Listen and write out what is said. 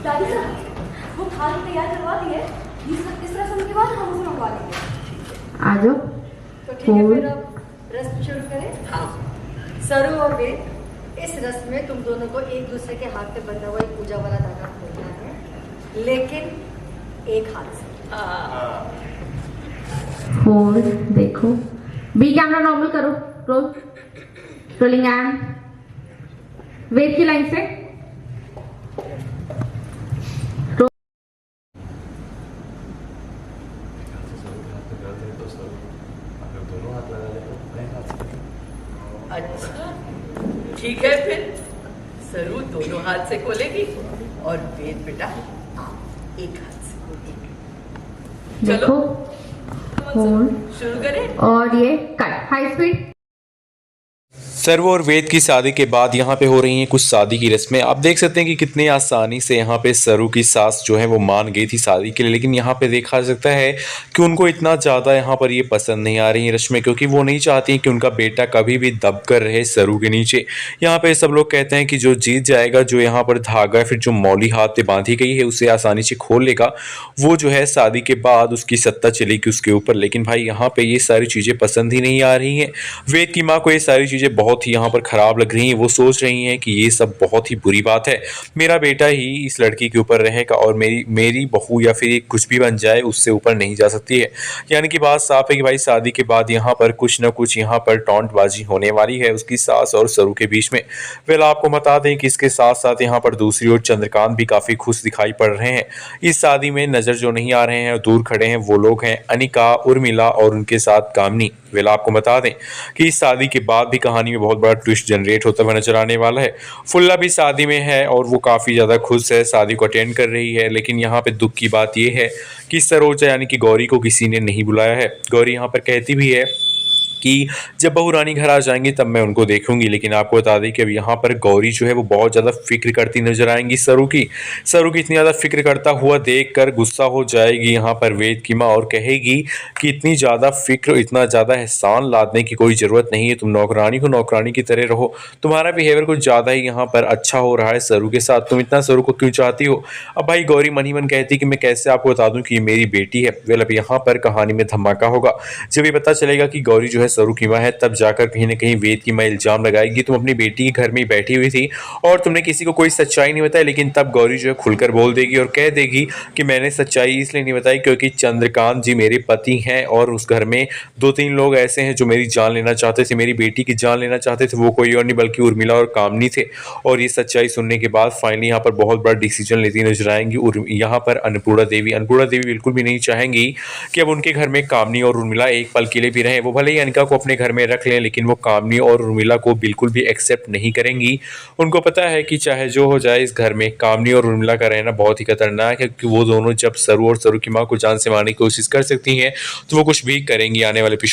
दादी साहब वो थाली तैयार करवा दी है, इस रस्म के बाद हम उसे मंगवा लेंगे। आ जाओ। तो ठीक है, फिर अब रस्म शुरू करें। हाँ, सरू और वेद, इस रस्म में तुम दोनों को एक दूसरे के हाथ पे बंधा हुआ एक पूजा वाला धागा खोलना है, लेकिन एक हाथ से। होल्ड, देखो बी कैमरा नॉर्मल करो, रोल, रोलिंग एंड वेद की लाइन से अच्छा ठीक है, फिर सरू दोनों हाथ से खोलेगी और वेद बेटा एक हाथ से खोलेगी। देखो, होल्ड, शुरू करें। और ये कट, हाई स्पीड। सर्व और वेद की शादी के बाद यहाँ पे हो रही हैं कुछ शादी की रस्में। आप देख सकते हैं कि कितनी आसानी से यहाँ पे सरू की सास जो है वो मान गई थी शादी के लिए, लेकिन यहाँ पे देखा जा सकता है कि उनको इतना ज़्यादा यहाँ पर ये पसंद नहीं आ रही है रस्में, क्योंकि वो नहीं चाहती कि उनका बेटा कभी भी दब कर रहे सरू के नीचे। यहाँ पे सब लोग कहते हैं कि जो जीत जाएगा, जो यहाँ पर धागा फिर जो मौली हाथ पे बांधी गई है उसे आसानी से खोल लेगा, वो जो है शादी के बाद उसकी सत्ता चलेगी उसके ऊपर। लेकिन भाई यहाँ पे ये सारी चीज़ें पसंद ही नहीं आ रही हैं। वेद की माँ को ये सारी चीज़ें बहुत ही यहाँ पर खराब लग रही हैं। वो सोच रही हैं कि ये सब बहुत ही बुरी बात है, मेरा बेटा ही इस लड़की के ऊपर रहेगा और मेरी बहू या फिर कुछ भी बन जाए उससे ऊपर नहीं जा सकती है। यानी कि बात साफ है कि भाई शादी के बाद यहाँ पर कुछ ना कुछ यहाँ पर टॉन्टबाजी होने वाली है उसकी सास और सरू के बीच में। वेल आपको बता दें कि इसके साथ साथ यहाँ पर दूसरी ओर चंद्रकांत भी काफ़ी खुश दिखाई पड़ रहे हैं। इस शादी में नज़र जो नहीं आ रहे हैं, दूर खड़े हैं, वो लोग हैं अनिका, उर्मिला और उनके साथ कामनी। वेल आपको बता दें कि इस शादी के बाद भी कहानी में बहुत बड़ा ट्विस्ट जनरेट होता हुआ नजर आने वाला है। फुल्ला भी शादी में है और वो काफ़ी ज़्यादा खुश है, शादी को अटेंड कर रही है। लेकिन यहाँ पे दुख की बात ये है कि सरोजा यानी कि गौरी को किसी ने नहीं बुलाया है। गौरी यहाँ पर कहती भी है कि जब बहू रानी घर आ जाएंगी तब मैं उनको देखूंगी। लेकिन आपको बता दें कि अब यहाँ पर गौरी जो है वो बहुत ज़्यादा फिक्र करती नजर आएंगी सरू की इतनी ज़्यादा फिक्र करता हुआ देखकर गुस्सा हो जाएगी यहाँ पर वेद की माँ और कहेगी कि इतनी ज़्यादा फिक्र, इतना ज़्यादा एहसान लादने की कोई ज़रूरत नहीं है, तुम नौकरानी को नौकरानी की तरह रहो, तुम्हारा बिहेवियर कुछ ज़्यादा ही यहाँ पर अच्छा हो रहा है सरू के साथ, तुम इतना सरू को क्यों चाहती हो। अब भाई गौरी मन ही मन कहती कि मैं कैसे आपको बता दूँ कि मेरी बेटी है। वेल अब यहाँ पर कहानी में धमाका होगा जब ये पता चलेगा कि गौरी जो है सरू की माँ है, तब जाकर कहीं ना कहीं वेद की माँ इल्जाम लगाएगी तुम अपनी बेटी के घर में बैठी हुई थी और तुमने किसी को कोई सच्चाई नहीं बताई। लेकिन तब गौरी जो है खुलकर बोल देगी और कह देगी कि मैंने सच्चाई इसलिए नहीं बताई क्योंकि चंद्रकांत जी मेरे पति हैं और उस घर में 2-3 लोग ऐसे हैं जो मेरी जान लेना चाहते थे, मेरी बेटी की जान लेना चाहते थे, वो कोई और नहीं बल्कि उर्मिला और कामनी थे। और ये सच्चाई सुनने के बाद फाइनली यहाँ पर बहुत बड़ा डिसीजन लेती नजर आएंगी यहाँ पर अन्नपूर्णा देवी बिल्कुल भी नहीं चाहेंगी कि अब उनके घर में कामनी और उर्मिला एक पल के लिए भी रहें। वो भले ही अनिका को अपने घर में रख लें, लेकिन वो कामनी और उर्मिला को बिल्कुल भी एक्सेप्ट नहीं करेंगी। उनको पता है कि चाहे जो हो जाए इस घर में कामनी और उर्मिला का रहना बहुत ही खतरनाक है, क्योंकि वो दोनों जब सरू और सरू की माँ को जान से मारने की कोशिश कर सकती हैं तो वो कुछ भी करेंगी। आने वाले एपिसोड